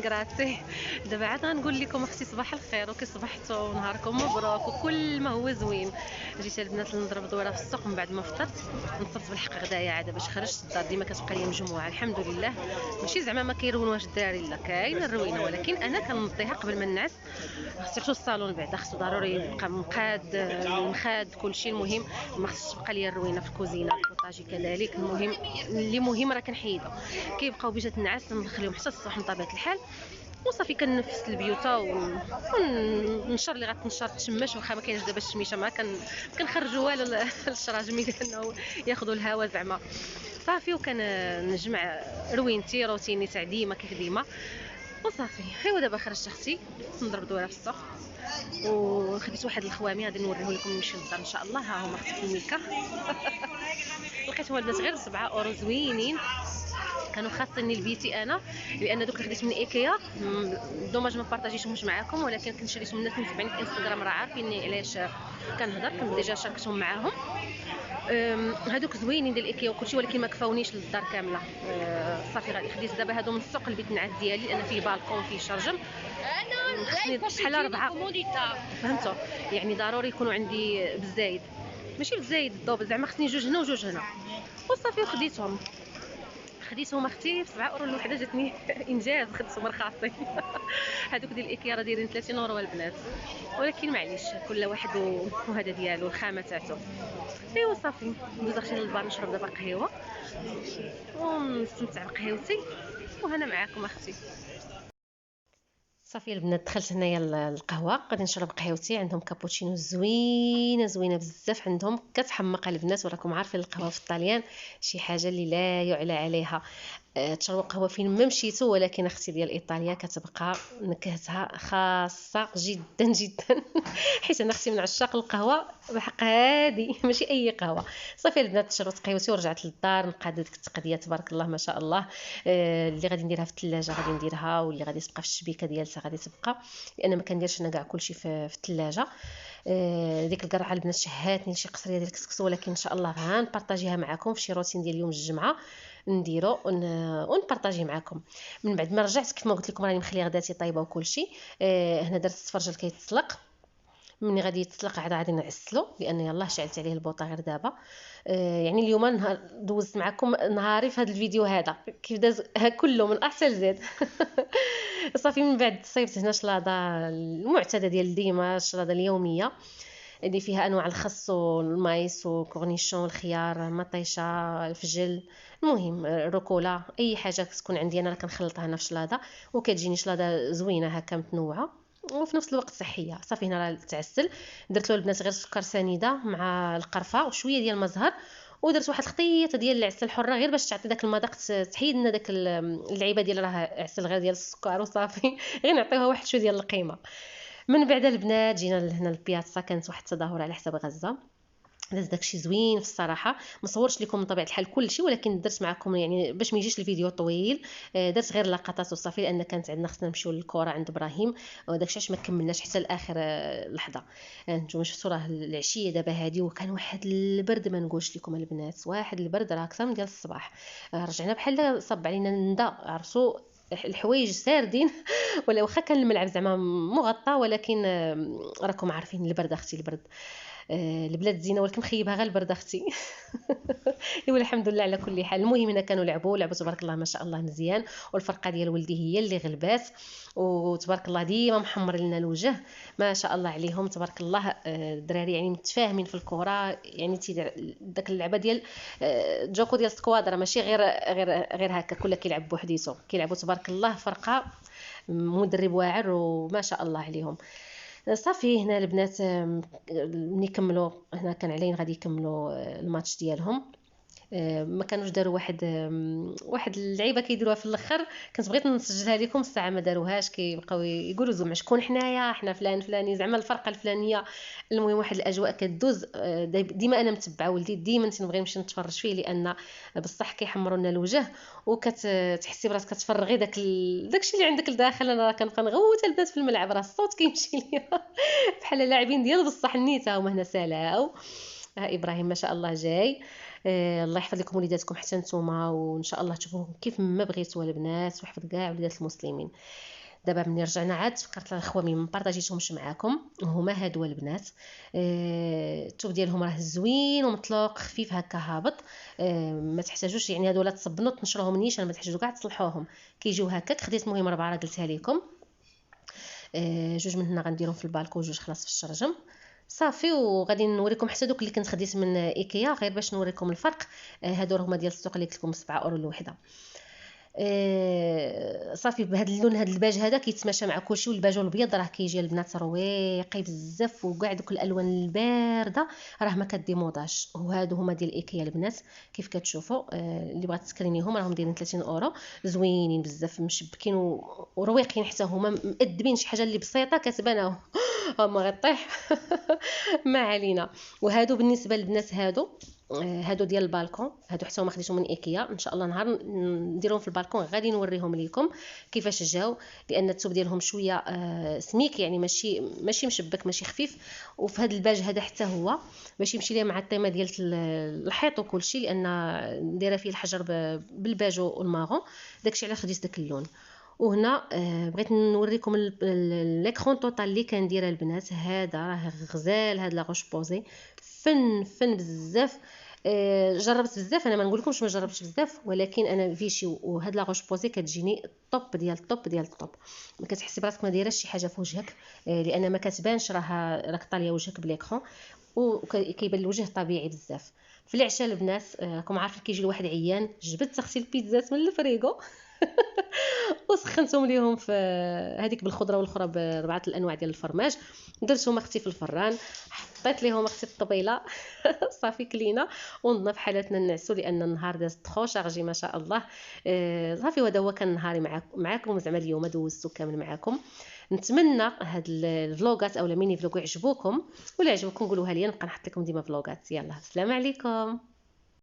كراتي. دابا عاد غنقول لكم اختي صباح الخير وكي صبحتوا ونهاركم مبروك وكل ما هو زوين. جيت البنات نضرب دوره في السوق من بعد ما فطرت، نصبت بالحق غدايا عاد باش خرجت الدار ديما كتبقى لي مجموعه الحمد لله. ماشي زعما ما كيرونواش الدراري، لا كاينه الروينه، ولكن انا كنضيها قبل ما ننعس. خصو الصالون بعدا خصو ضروري يبقى مقاد المخاد كلشي. المهم ما خصش تبقى لي الروينه في الكوزينه، البوطاجي كذلك. المهم اللي مهم راه كنحيدو، كيبقاو باش تنعس نخليهم حتى الصباح من طبيعه الحال وصافي. كنفس البيوتا وننشر اللي غتنشر تشمش، واخا ما كاينش دابا الشميشه ما كنخرجوا والو للشراجمي لانه ياخذوا الهواء زعما صافي. وكنجمع روينتي روتيني تاع ديما كيف ديما وصافي. ايوا دابا خرجت اختي نضرب دوره في السوق وخديت واحد الخوامي غادي نوريه لكم نمشيو للدار ان شاء الله. ها هما اختي في الميكا. لقيتهم البنات غير 7 اورو زوينين، كانوا خاصيني لبيتي انا لان دوك اللي خديت من ايكيا دوماج ما بارطاجيتهمش معاكم، ولكن كنت شريتهم من الناس اللي متابعيني في انستغرام راه عارفيني علاش كنهضر، كنت ديجا شاركتهم معاهم. هادوك زوينين ديال ايكيا وكلشي، ولكن ما كفاونيش للدار كامله. صافي غادي خديت دابا هادو من السوق البيت النعاس ديالي لان فيه بالكون فيه شرجم. خصني شحال 4 فهمتوا، يعني ضروري يكونوا عندي بالزايد، ماشي بالزايد الدوب زعما خصني جوج هنا وجوج هنا وصافي. وخديتهم اختي ب 7 اورو الوحده، جاتني انجاز. خديتهم رخاصين. هذوك ديال الايكيا راه دايرين 30 اورو البنات، ولكن معليش كل واحد وهذا ديالو الخامه تاعته. ايوا صافي ندوز اختي للبار نشرب دابا قهوه ونستمتع بقهوتي وهنا معاكم اختي. صافي البنات دخلت هنايا القهوه، غادي نشرب قهوتي. عندهم كابوتشينو زوينه زوينه بزاف، عندهم كتحمق البنات، وراكم عارفين القهوه في الطليان شي حاجه اللي لا يعلى عليها. تشربوا قهوه فين ما مشيتوا، ولكن اختي ديال ايطاليا كتبقى نكهتها خاصه جدا جدا. حيت انا اختي من عشاق القهوه بحق هادي ماشي اي قهوه. صافي البنات شربت قهوتي ورجعت للدار نقاد ديك التقديه تبارك الله ما شاء الله. اللي غادي نديرها في الثلاجه غادي نديرها، واللي غادي تبقى في الشبيكه ديالها غادي تبقى، لان ما كنديرش انا كاع كلشي في الثلاجه. ديك القرعه البنات شهاتني لشي قصريه ديال الكسكس، ولكن ان شاء الله غنبارطاجيها معكم في شي روتين ديال اليوم الجمعه نديرو ونبارطاجي معكم. من بعد ما رجعت كيف ما قلت لكم راني مخليه غداتي طايبه وكلشي. هنا درت السفرجل كيتسلق، ملي غادي يتسلق عاد غادي نعسلو لان يلاه شعلت عليه البوطه غير دابا. يعني اليوم نهار دوزت معكم نهاري في هذا الفيديو هذا كيف داز كله من احسن لزاد. صافي من بعد صيبت هنا شلاضه المعتاده ديال ديما، الشلاضه اليوميه اللي فيها انواع الخس والمايس وكورنيشون والخيار مطيشه الفجل، المهم الركوله، اي حاجه تكون عندي انا كنخلطها هنا في شلاضه وكتجيني شلاضه زوينه هكا متنوعه وفي نفس الوقت صحيه. صافي هنا راه تعسل، درت له البنات غير سكر سنيده مع القرفه وشويه ديال المزهر، ودرت واحد الخطيطه ديال العسل الحره غير باش تعطي داك المذاق، تحيد لنا داك اللعيبه ديال راه عسل غير ديال السكر وصافي. غير نعطيوها واحد شويه ديال القيمه. من بعد البنات جينا لهنا البياتزا، كانت واحد التظاهر على حساب غزه، داز داكشي زوين في الصراحه. ما صورتش لكم من طبيعه الحال كلشي، ولكن درت معكم يعني باش ما يجيش الفيديو طويل. درت غير لقطات وصافي، لان كانت عندنا خصنا نمشيو للكره عند ابراهيم، وداكشي علاش ما كملناش حتى لاخر لحظه. نتوما شفتوا راه العشيه دابا هادي وكان واحد البرد ما نقولش لكم البنات، واحد البرد راه اكثر من ديال الصباح. رجعنا بحال صب علينا الندا، عرفتوا الحوايج ساردين. ولا واخا كان الملعب زعما مغطى، ولكن راكم عارفين البرد اختي البرد. البلاد زينه ولكن مخيبها غير البرد اختي. ايوا الحمد لله على كل حال. المهم هنا كانوا لعبوا تبارك الله ما شاء الله مزيان، والفرقه ديال ولدي هي اللي غلبات، وتبارك الله ديما محمر لنا الوجه ما شاء الله عليهم تبارك الله. الدراري يعني متفاهمين في الكره، يعني داك اللعبه ديال جوكو ديال سكوادرا ماشي غير هكا كلها كيلعب بوحديتو، كيلعبوا تبارك الله فرقه مدرب واعر وما شاء الله عليهم. صافي هنا البنات ملي كملوا هنا كان علينا غادي يكملوا الماتش ديالهم. ما كانوش داروا واحد اللعيبه كيديروها في الاخر، كنت بغيت نسجلها لكم الساعه ما داروهاش، كيبقاو يقولوا زعما شكون حنا فلان فلاني زعما الفرقه الفلانيه. المهم واحد الاجواء كدوز. ديما انا متبعه ولدي، ديما تنبغي نمشي نتفرج فيه لان بصح كيحمروا لنا الوجه وكتحسي براسك كتفرغي داكشي اللي عندك لداخل. انا كنبقى نغوت البنات في الملعب راه الصوت كيمشي ليا بحال لاعبين ديال بصح النيته هما هنا سالاو. ابراهيم ما شاء الله جاي. الله يحفظ لكم وليداتكم حتى نتوما، وان شاء الله تشوفوهم كيف ما بغيتوا البنات، ويحفظ كاع وليدات المسلمين. دابا ملي رجعنا عاد فكرت الخوامي ما بارطاجيتهمش معاكم، هما هادو البنات. الثوب ديالهم راه زوين ومطلوق خفيف هكا هابط. ما تحتاجوش يعني هادو لا تصبنوا تنشروهم نيشان، ما تحتاجوا كاع تصلحوهم، كيجيو هكاك. خديت المهم 4 راه قلتها لكم. جوج من هنا غنديرهم في البالكو، وجوج خلاص في الشرجم صافي. وغادي نوريكم حتى دوك اللي كنت خديت من ايكيا غير باش نوريكم الفرق. هادو هما ديال السوق اللي قلت لكم 7 اورو الوحده. صافي بهذا اللون، هذا الباج هذا كيتماشى مع كلشي، والباج الابيض راه كيجي البنات رويقي بزاف، وكاع دوك الالوان البارده راه ما كديموضاش. وهادو هما ديال ايكيا البنات كيف كتشوفوا. اللي بغات تسكرينيهم راهم دايرين 30 اورو، زوينين بزاف مشبكين ورويقين، حتى هما مأدبين. شي حاجه اللي بسيطه كتبان ما غطيح ما علينا. وهادو بالنسبه للبنات هادو ديال البالكون، هادو حتى هما خديتهم من ايكيا. ان شاء الله نهار نديرهم في البالكون غادي نوريهم لكم كيفاش جاو، لان الثوب ديالهم شويه سميك، يعني ماشي مشبك، ماشي خفيف. وفي هذا الباج هذا حتى هو باش يمشي ليا مع الطيمه ديال الحيط وكلشي، لان دايره فيه الحجر بالباج والماغون، داكشي علاش خديت داك اللون. وهنا بغيت نوريكم ليكرون توتال اللي كنديرها البنات. هذا راه غزال، هذا لا روش بوزي فن بزاف. جربت بزاف، انا ما نقولكمش ما جربتش بزاف، ولكن انا فيشي وهاد لا روش بوزي كتجيني طوب ديال الطوب ديال الطوب. ما كتحسي براسك ما دايراش شي حاجه في وجهك، لان ما كتبانش راك طاليه وجهك بليكرون، وكيبان الوجه طبيعي بزاف. في العشاء البنات راكم عارفين كيجي الواحد عيان، جبت اختي البيتزات من الفريغو وسخنتهم ليهم في هذيك بالخضره والاخرى باربعه الانواع ديال الفرماج. درتهم اختي في الفران، حطيت ليهم اختي الطبيله صافي كلينا ونضنا في حالتنا نعسوا، لان النهار داز تخو شارجي ما شاء الله. صافي وهذا هو كان نهاري معاكم زعما اليوم دوزتو كامل معاكم. نتمنى هاد الفلوغات او الميني فلوغ يعجبوكم، ولا عجبوكم قولوها لي، نبقى نحط لكم ديما فلوغات. يلا السلام عليكم.